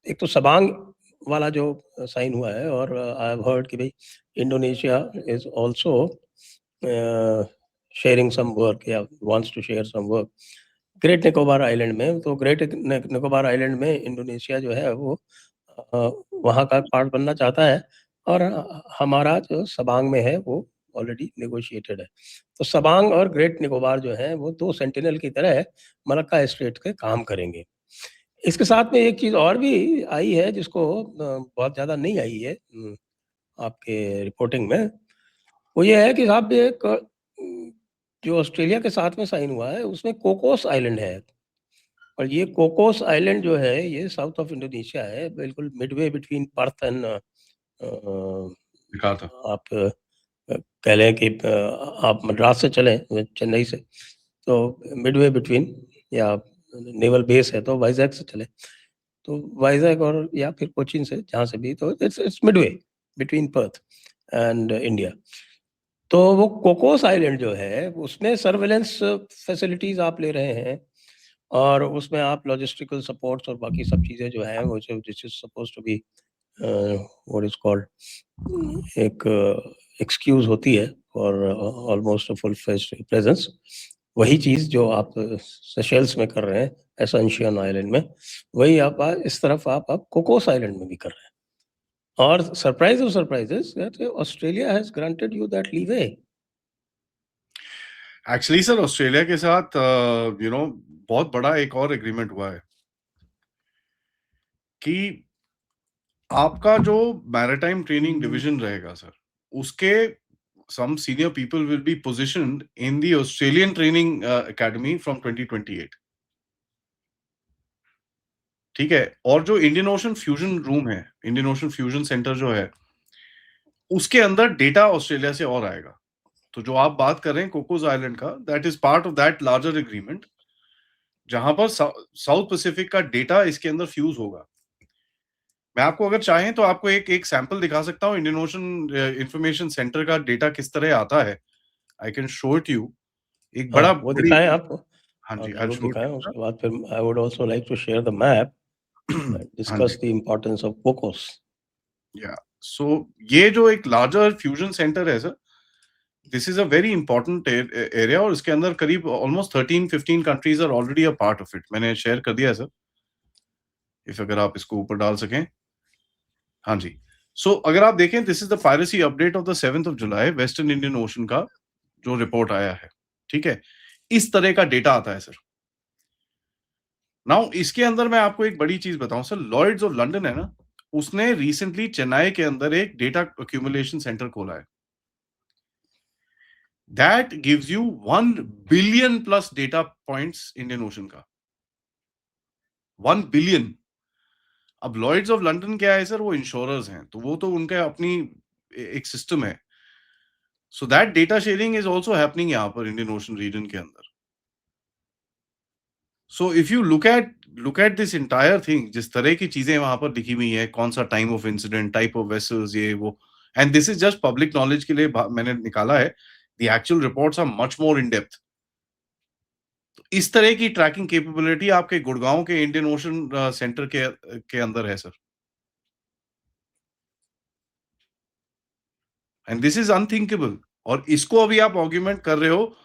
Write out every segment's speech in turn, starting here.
एक तो सबांग वाला जो साइन हुआ है, और आई हैव हर्ड कि भाई Indonesia is also sharing some work या wants to share some work great Nicobar island में। तो ग्रेट निकोबार आइलैंड में इंडोनेशिया जो है वो वहाँ का पार्ट बनना चाहता है, और हमारा जो सबांग में है वो ऑलरेडी नेगोशिएटेड है। तो सबांग और ग्रेट निकोबार जो है वो 2 सेंटिनल की तरह मलक्का स्ट्रेट के काम करेंगे। इसके साथ में एक चीज़ और भी आई है जिसको बहुत ज़्यादा नहीं आई है आपके रिपोर्टिंग में, वो ये है कि साहब एक जो ऑस्ट्रेलिया के साथ में साइन हुआ है उसमें कोकोस आइलैंड है, और ये कोकोस आइलैंड जो है ये साउथ ऑफ इंडोनेशिया है, बिल्कुल मिडवे बिटवीन पर्थ एंड लिखा था। आप कह लें कि आप मद्रास से चलें चेन्नई से तो मिडवे बिटवीन, या नेवल बेस है तो वाइजैक से चले तो वाइजैक, और या फिर कोचीन से जहाँ से भी, तो it's Midway between Perth and India. तो वो कोकोस आइलैंड जो है उसमें सर्वेलेंस फैसिलिटीज आप ले रहे हैं, और उसमें आप लॉजिस्टिकल सपोर्ट्स और बाकी सब चीज़ें जो हैं वो this is suppose to be what is called एक एक्सक्यूज होती है for almost full fledged presence. वही चीज़ जो आप सेशेल्स में कर रहे हैं, एसेंशियन आइलैंड में, वही आप इस तरफ आप कोकोस आइलैंड में भी कर रहे हैं। और surprise of surprises that Australia has granted you that leeway. Actually sir Australia के साथ बहुत बड़ा एक और एग्रीमेंट हुआ है कि आपका जो मैरिटाइम ट्रेनिंग डिवीजन रहेगा सर, उसके some senior people will be positioned in the Australian training academy from 2028. ठीक है, और जो इंडियन ओशन फ्यूजन रूम है, इंडियन ओशन फ्यूजन सेंटर जो है, उसके अंदर डेटा ऑस्ट्रेलिया से और आएगा। तो जो आप बात कर रहे हैं कोकोस आइलैंड का, that is part of that larger agreement, जहां पर साउथ पैसिफिक का डेटा इसके अंदर फ्यूज होगा। मैं आपको अगर चाहें तो आपको एक एक सैंपल दिखा सकता हूँ इंडियन ओशन इंफॉर्मेशन सेंटर का डेटा किस तरह आता है। I can show it you. एक हाँ, बड़ा वो बड़ी, दिखाएं आप। हाँ आप जी, आई जरूर शो दिखाएं, इट। उसके बाद फिर I would also like to share the map and हाँ जी, discuss the importance of Cocos. या सो ये जो एक लार्जर फ्यूजन सेंटर है sir, this is a very important area, और इसके अंदर करीब almost 13-15 countries are already a part of it. मैंने शेयर कर दिया है सर, इफ अगर आप इसको ऊपर डाल सकें। हाँ जी, सो अगर आप देखें, this is the piracy update of the 7th of July, western Indian ocean का जो रिपोर्ट आया है। ठीक है, इस तरह का डेटा आता है सर। नाउ इसके अंदर मैं आपको एक बड़ी चीज बताऊं सर, लॉयड्स ऑफ लंदन है ना, उसने रिसेंटली चेन्नई के अंदर एक डेटा अक्यूमुलेशन सेंटर खोला है। That gives you 1 billion plus data points Indian ocean का, 1 बिलियन। अब लॉयड्स ऑफ लंदन क्या है सर, वो इंश्योरर्स हैं, तो वो तो उनका अपनी एक सिस्टम है। So that data sharing is also happening यहाँ पर इंडियन ओशन रीजन के अंदर। So if you look at this entire thing, जिस तरह की चीजें वहां पर लिखी हुई है, कौन सा time of incident, type of vessels, ये वो, and this is just public knowledge के लिए मैंने निकाला है। The actual reports are much more in depth. तो इस तरह की ट्रैकिंग कैपेबिलिटी आपके गुड़गांव के इंडियन ओशन सेंटर के अंदर है sir, and this is unthinkable. और इसको अभी आप आर्ग्यूमेंट कर रहे हो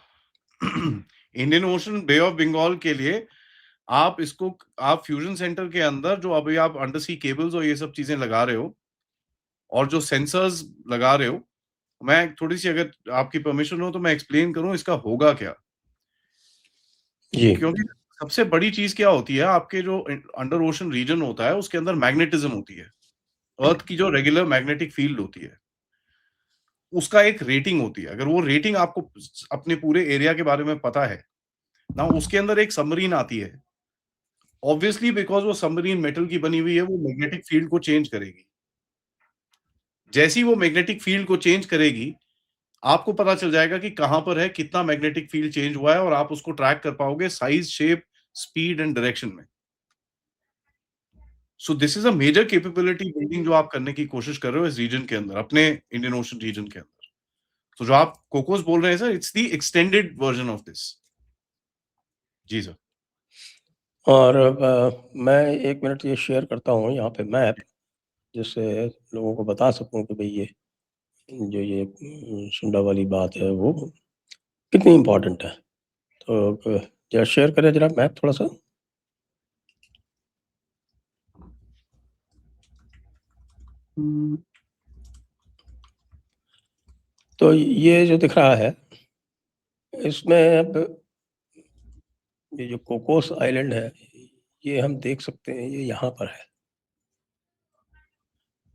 Indian Ocean Bay of Bengal के लिए। आप इसको, आप फ्यूजन सेंटर के अंदर जो अभी आप अंडर सी केबल्स और ये सब चीजें लगा रहे हो, और जो सेंसर्स लगा रहे हो, मैं थोड़ी सी, अगर आपकी परमिशन हो तो मैं एक्सप्लेन करूं इसका होगा क्या। जी क्योंकि सबसे बड़ी चीज क्या होती है, आपके जो अंडर ओशन रीजन होता है उसके अंदर मैग्नेटिज्म होती है। अर्थ की जो रेगुलर मैग्नेटिक फील्ड होती है, उसका एक रेटिंग होती है। अगर वो रेटिंग आपको अपने पूरे एरिया के बारे में पता है ना, उसके अंदर एक सबमरीन आती है, ऑब्वियसली बिकॉज वो सबमरीन मेटल की बनी हुई है, वो मैग्नेटिक फील्ड को चेंज करेगी। जैसी वो मैग्नेटिक फील्ड को चेंज करेगी, आपको पता चल जाएगा कि कहां पर है, कितना मैग्नेटिक फील्ड चेंज हुआ है, और आप उसको ट्रैक कर पाओगे size, shape, speed and direction में। So this is a major capability building जो आप करने की कोशिश कर रहे हो इस रीजन के अंदर, अपने इंडियन ओशन रीजन के अंदर। तो जो आप कोकोस बोल रहे हैं sir, it's the extended version of this. जी सर। और मैं 1 मिनट ये शेयर करता हूँ यहाँ पे मैप, जिससे लोगों को बता सकूँ कि भई ये जो ये सुंडा वाली बात है वो कितनी इम्पोर्टेंट है। तो ज़रा शेयर करें ज़रा मैप थोड़ा-सा। तो ये जो दिख रहा है, इसमें अब ये जो कोकोस आइलैंड है, ये हम देख सकते हैं, ये यहाँ पर है।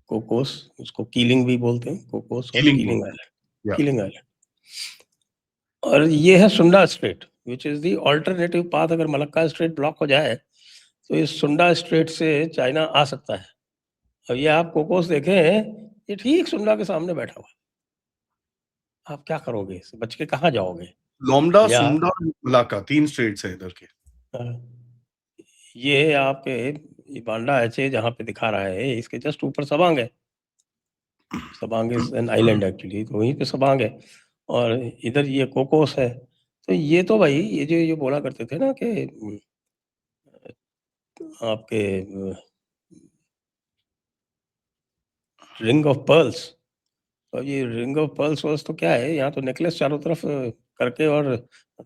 कोकोस, उसको कीलिंग भी बोलते हैं, कोकोस और कीलिंग कीलिंग बोलते आइलैंड, हैं। या कीलिंग आइलैंड। और ये है सुंडा straight, which is the alternative path. अगर मलक्का स्ट्रेट ब्लॉक हो जाए, तो इस सुंडा स्ट्रेट से चाइना आ सकता है। अब ये आप कोकोस देखें, ये ठीक सुंडा के सामने बैठा हुआ है। आप क्या करोगे? इससे बच के कहाँ जाओगे? लोम्डा, या सुंडा, मलाक्का 3 स्टेट्स हैं इधर के। अ, ये आपके ये बांडा एचे जहाँ पे दिखा रहा है, इसके जस्ट ऊपर सबांग है। Sabang is an island actually, तो वहीं पे सबांग है और इधर ये कोकोस है। तो ये तो भाई ये जो बोला करते थे ना कि आपके रिंग ऑफ पर्ल्स, तो ये रिंग ऑफ पर्ल्स वर्ल्स तो क्या है, यहाँ तो नेकलेस चारों तरफ करके और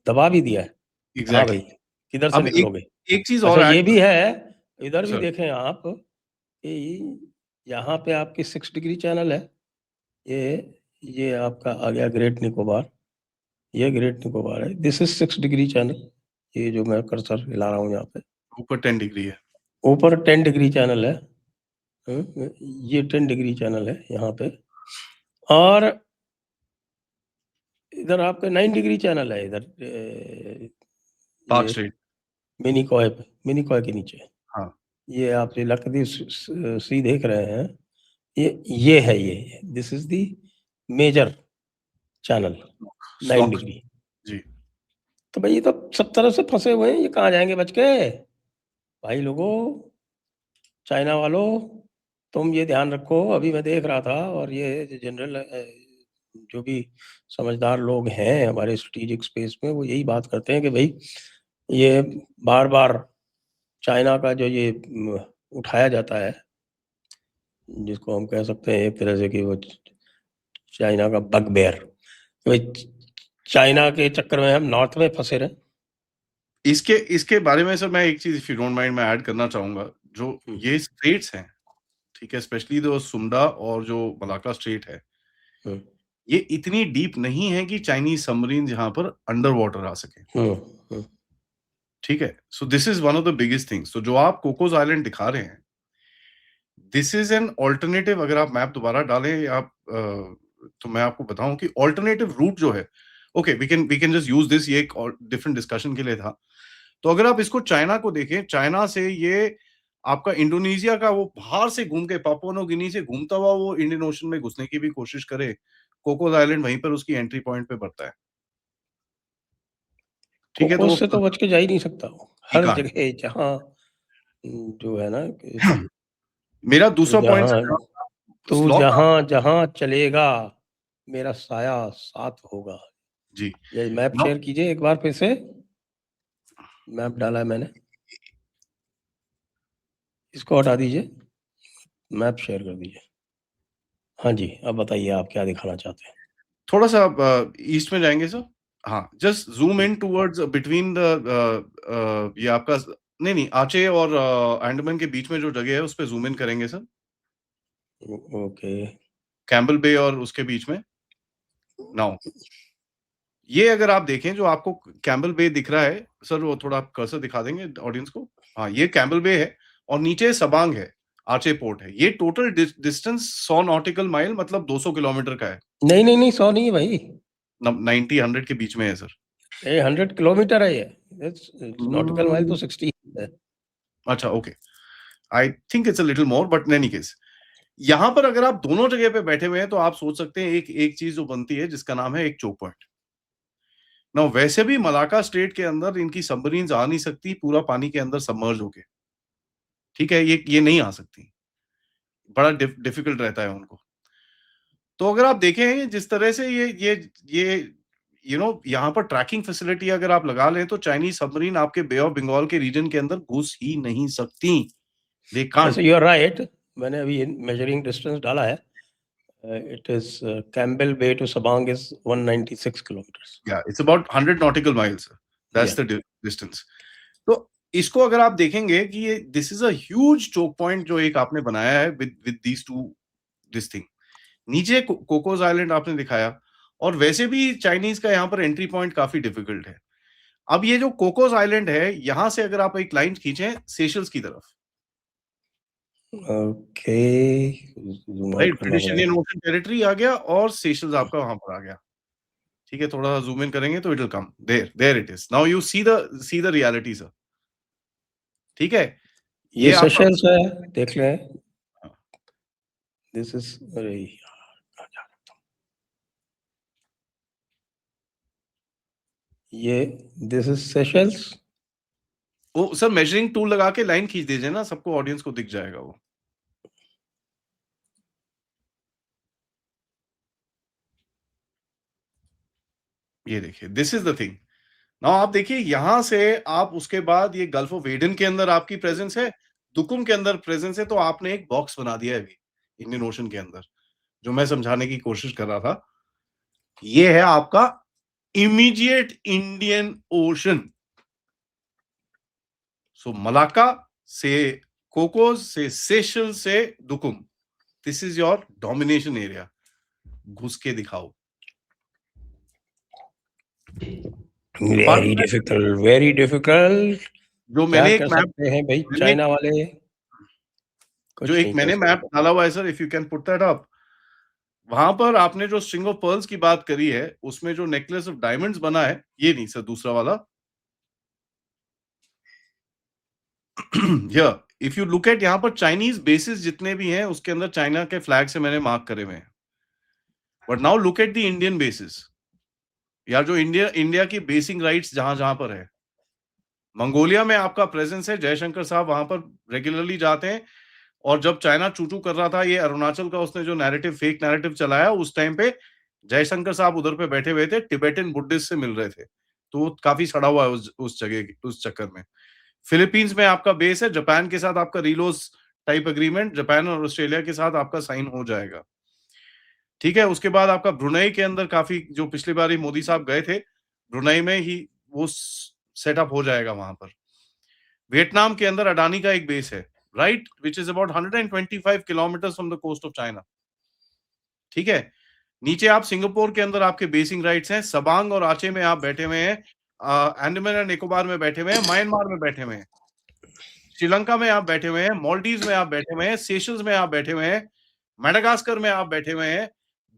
दबा भी दिया है। हाँ भाई, एग्ज़ैक्टली। किधर से अब एक निकलोगे? एक चीज़ अच्छा और ऐड ये भी है, इधर भी सर, देखें आप कि यहाँ पे आपकी 6 डिग्री चैनल है। ये आपका आ गया ग्रेट निकोबार, ये ग्रेट निकोबार है। दिस इज़ 6 डिग्री चैनल, ये जो मैं कर्सर हिला रहा हूँ यहाँ पे। ऊपर 10 डिग्री है। ऊपर 10 डिग्री चैनल है। ये 10 डिग्री चैनल है यहाँ पे और इधर आपका 9 डिग्री चैनल है इधर पाक ये स्ट्रेट। मिनिकॉय पे, मिनिकॉय के नीचे। हाँ, ये आप ये लक्षद्वीप सी देख रहे हैं, ये है ये। This is the major channel 9 स्नॉक डिग्री। जी। तो भाई ये तो सब तरह से फँसे हुए हैं, ये कहाँ जाएँगे बच के? भाई लोगों, चाइना वालों, तुम ये ध्यान रखो। अभी मैं देख रहा था और ये जनरल जो भी समझदार लोग हैं हमारे स्ट्रेटेजिक स्पेस में, वो यही बात करते हैं कि भई ये बार-बार चाइना का जो ये उठाया जाता है, जिसको हम कह सकते हैं एक तरह से कि वो चाइना का बगबेयर। तो चाइना के चक्कर में हम नॉर्थ में फँसे रहे। इसके इसके बारे में सर मैं एक चीज़ इफ यू डोंट माइंड मैं ऐड करना चाहूँगा। जो हुँ, ये स्ट्रेट्स हैं, ठीक है? स्पेशली जो सुंडा और जो मलाक्का स्ट्रेट है, हुँ, ये इतनी डीप नहीं है कि चाइनीज़ सबमरीन यहाँ पर अंडर वाटर आ सकें, हुँ, हुँ। ठीक है? So this is one of the biggest things. तो जो आप कोकोस आइलैंड दिखा रहे हैं, दिस इज़ एन अल्टरनेटिव। अगर आप मैप दोबारा डालें या आप तो मैं आपको बताऊँ कि अल्टरनेटिव रूट जो है, okay we can just use this, ये एक और डिफरेंट डिस्कशन के लिए था। तो अगर आप इसको चाइना को देखें, चाइना से ये आपका इंडोनेशिया का वो बाहर से घूम के पापुआ न्यू गिनी से घूमता हुआ वो इंडियन ओशन में घुसने की भी कोशिश करे, कोकोस आइलैंड वहीं पर उसकी एंट्री पॉइंट पे पड़ता है। ठीक है? तो कोकोस से तो बच के जा ही नहीं सकता वो। ही हर कांट। जगह जहाँ जो है ना कि मेरा तू दूसरा पॉइंट जहाँ सर तू स्लॉथ आप जहाँ जहाँ चलेगा, मेरा साया साथ होगा। जी। ये मैप नाउ शेयर कीजिए एक बार फिर से। मैप डाला है मैंने, इसको हटा दीजिए, मैप शेयर कर दीजिए। हाँ जी, अब बताइए आप क्या दिखाना चाहते हैं? थोड़ा-सा आप ईस्ट में जाएँगे सर? हाँ, just zoom hmm, in towards between the ये आपका नहीं, आचे और अंडमान के बीच में जो जगह है, उस पे ज़ूम इन करेंगे सर। ओके। कैम्पबेल बे और उसके बीच में। नाउ ये अगर आप देखें जो आपको कैम्पबेल बे दिख रहा है, सर वो थोड़ा आप कर्सर दिखा देंगे ऑडियंस को? हाँ, ये कैम्पबेल बे है और नीचे सबांग है, आचे पोर्ट है। ये टोटल डिस्टेंस 100 नॉटिकल माइल मतलब 200 किलोमीटर का है। नहीं, नहीं, नहीं, 100 नहीं है भाई। 90-100 के बीच में है सर। ये 100 किलोमीटर है ये। इट्स नॉटिकल माइल तो उम, 60 है। अच्छा okay. I think it's a little more but in any case यहाँ पर अगर आप दोनों जगह पे बैठे हुए हैं तो आप सोच सकते हैं एक एक चीज़ जो बनती है जिसका नाम है एक चोक पॉइंट। नाउ वैसे भी मलाक्का स्ट्रेट के अंदर इनकी सबमरीन्स आ नहीं सकती पूरा पानी के अंदर सबमर्ज होके। ठीक है? ये नहीं आ सकती। बड़ा डिफिकल्ट रहता है उनको। तो अगर आप देखें जिस तरह से ये यहाँ पर ट्रैकिंग फैसिलिटी अगर आप लगा लें तो चाइनीज सबमरीन आपके बे ऑफ बंगाल के रीजन के अंदर घुस ही नहीं सकती। They can't. You are right, मैंने अभी मेजरिंग डिस्टेंस डाला है, it is Campbell Bay to Sabang is 196 kilometres. या it's about 100 nautical miles, that's the distance. तो इसको अगर आप देखेंगे कि ये this is a huge choke point जो एक आपने बनाया है with these two this thing. नीचे कोकोस आइलैंड आपने दिखाया, और वैसे भी चाइनीज का यहाँ पर एंट्री पॉइंट काफी डिफिकल्ट है। अब ये जो कोकोस आइलैंड है, यहां से अगर आप एक लाइन खींचे सेशल्स की तरफ, okay, right, British Indian Ocean Territory आ गया और सेशल्स आपका वहां पर आ गया। ठीक है, थोड़ा सा जूम इन करेंगे तो it will come there it is. Now you see the reality sir. ठीक है, ये आपका सेशल्स है, देख लें, दिस इज, अरे ये दिस इज सेशल्स। वो सर मेजरिंग टूल लगा के लाइन खींच दीजिए ना, सबको ऑडियंस को दिख जाएगा वो। ये देखिए, this is the thing. Now आप देखिए यहां से आप उसके बाद ये गल्फ ऑफ एडन के अंदर आपकी प्रेजेंस है, दुकुम के अंदर प्रेजेंस है, तो आपने एक बॉक्स बना दिया है अभी इंडियन ओशन के अंदर, जो मैं समझाने की कोशिश कर रहा था। ये है आपका immediate Indian Ocean. So Malacca से कोकोस से सेशल से Duqm, this is your domination area. घुस के दिखाओ। Very difficult, very difficult. जो क्या मैंने एक कर मैप, सकते हैं भाई चाइना वाले, जो कुछ एक नहीं कर मैंने मैप सकते। डाला हुआ है sir, if you can put that up. वहां पर आपने जो स्ट्रिंग ऑफ पर्ल्स की बात करी है, उसमें जो नेकलेस ऑफ डायमंड्स बना है, ये नहीं सर, दूसरा वाला। इफ यू लुक एट यहाँ पर चाइनीज बेसिस जितने भी हैं उसके अंदर चाइना के फ्लैग से मैंने मार्क करे हुए हैं। But now look at the Indian basis, या जो इंडिया की बेसिंग राइट्स जहां जहां पर है। मंगोलिया में आपका प्रेजेंस है, जयशंकर साहब वहां पर रेगुलरली जाते हैं। और जब चाइना चूचू कर रहा था, ये अरुणाचल का उसने जो नैरेटिव, फेक नैरेटिव चलाया, उस टाइम पे जयशंकर साहब उधर पे बैठे हुए थे, टिबेटन बुद्धिस्ट से मिल रहे थे। तो वो काफी सड़ा हुआ है उस जगह, उस चक्कर में। फिलीपींस में आपका बेस है, जापान के साथ आपका रिलोस टाइप एग्रीमेंट, जापान और ऑस्ट्रेलिया के साथ आपका साइन हो जाएगा। ठीक है, उसके बाद आपका ब्रुनई के अंदर काफी, जो पिछली बार मोदी साहब गए थे, ब्रुनई में ही वो सेटअप हो जाएगा वहां पर। वियतनाम के अंदर अडानी का एक बेस है, right, which is about 125 kilometres from the coast of China. ठीक है, नीचे आप सिंगापुर के अंदर आपके बेसिंग राइट्स हैं, सबांग और आचे में आप बैठे हुए हैं, अंडमान एंड निकोबार में बैठे हुए हैं, म्यांमार में बैठे हुए हैं, श्रीलंका में आप बैठे हुए हैं, मालदीव्स में आप बैठे हुए हैं, सेशल्स में आप बैठे हुए हैं, मेडागास्कर में आप बैठे हुए हैं,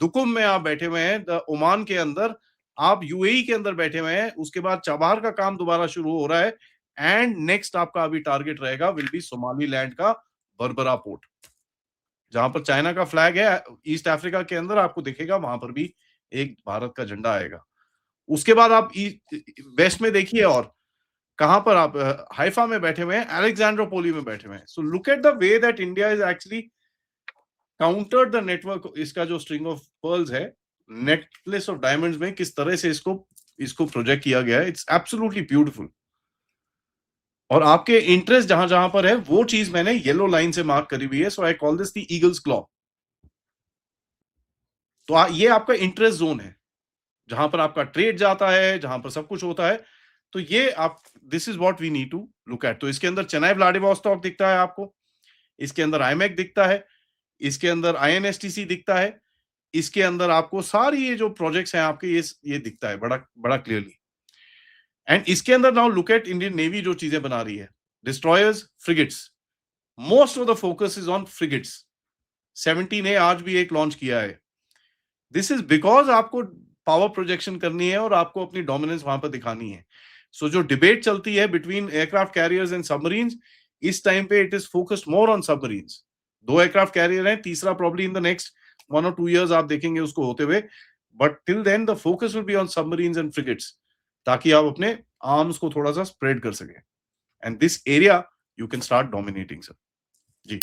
दुकुम में आप बैठे हुए हैं, ओमान के अंदर आप, यूएई के अंदर बैठे हुए हैं। उसके बाद चाबार का काम दोबारा शुरू हो रहा है, एंड नेक्स्ट आपका अभी टारगेट रहेगा विल बी सोमालीलैंड का बर्बरा पोर्ट, जहां पर चाइना का फ्लैग है। ईस्ट अफ्रीका के अंदर आपको दिखेगा, वहां पर भी एक भारत का झंडा आएगा। उसके बाद आप वेस्ट में देखिए, और कहां पर आप, हाइफा में बैठे हुए हैं, अलेक्जेंड्रोपोली में बैठे हुए हैं। So look at the way that India is actually counter the network. इसका जो स्ट्रिंग ऑफ पर्ल्स है, नेकलेस ऑफ डायमंड्स में किस तरह से इसको प्रोजेक्ट किया गया है, इट्स एब्सोल्युटली ब्यूटीफुल। और आपके इंटरेस्ट जहां जहां पर है, वो चीज मैंने येलो लाइन से मार्क करी हुई है। So I call this the eagle's claw. तो ये आपका इंटरेस्ट जोन है, जहां पर आपका ट्रेड जाता है, जहां पर सब कुछ होता है। तो ये आप, this is what we need to look at. तो इसके अंदर चेन्नई व्लादिवोस्टॉक दिखता है आपको, इसके अंदर आईमेक दिखता है, इसके अंदर आईएनएसटीसी दिखता है, इसके अंदर आपको सारी ये जो प्रोजेक्ट्स हैं आपके, ये दिखता है बड़ा बड़ा क्लियरली। एंड इसके अंदर now look at Indian navy जो चीजें बना रही है, destroyers, frigates, most of the focus is on frigates. 17A आज भी एक लॉन्च किया है। दिस इज बिकॉज आपको पावर प्रोजेक्शन करनी है और आपको अपनी डोमिनेंस वहां पर दिखानी है। सो जो डिबेट चलती है between aircraft carriers and submarines, इस टाइम पे it is focused more on submarines. 2 aircraft carrier हैं, तीसरा probably in the next 1 or 2 years आप देखेंगे उसको होते हुए। But till then the focus will be on submarines and frigates, ताकि आप अपने आर्म्स को थोड़ा सा स्प्रेड कर सके। And this area you can start dominating sir. Ji.